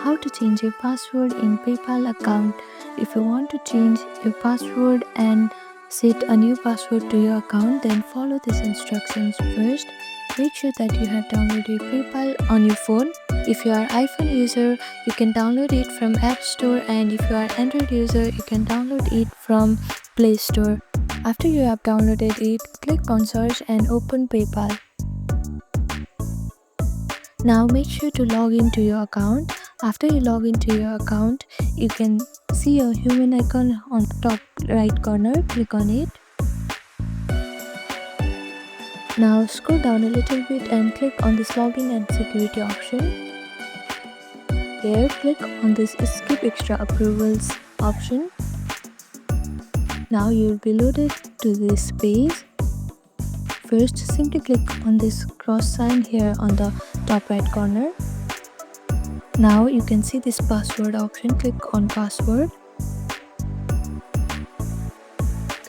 how to change your password in PayPal account. If you want to change your password and set a new password to your account, then follow these instructions. First, make sure that you have downloaded PayPal on your phone. If you are iPhone user, you can download it from App Store, and if you are Android user, you can download it from Play Store. After you have downloaded it, click on search and open PayPal. Now make sure to log into your account. After you log into your account, you can see a human icon on the top right corner. Click on it. Now scroll down a little bit and click on this login and security option. Here, click on this skip extra approvals option. Now you will be loaded to this page. First, simply click on this cross sign here on the top right corner. Now you can see this password option. Click on password.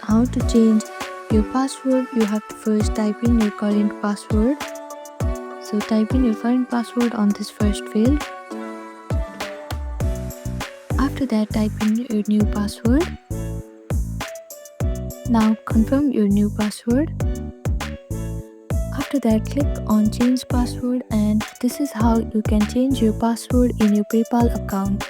How to change your password? You have to first type in your current password. So type in your current password on this first field. After that, type in your new password. Now confirm your new password. After that, click on change password, and this is how you can change your password in your PayPal account.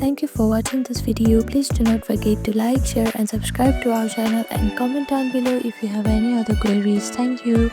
Thank you for watching this video. Please do not forget to like, share and subscribe to our channel, and comment down below if you have any other queries. Thank you.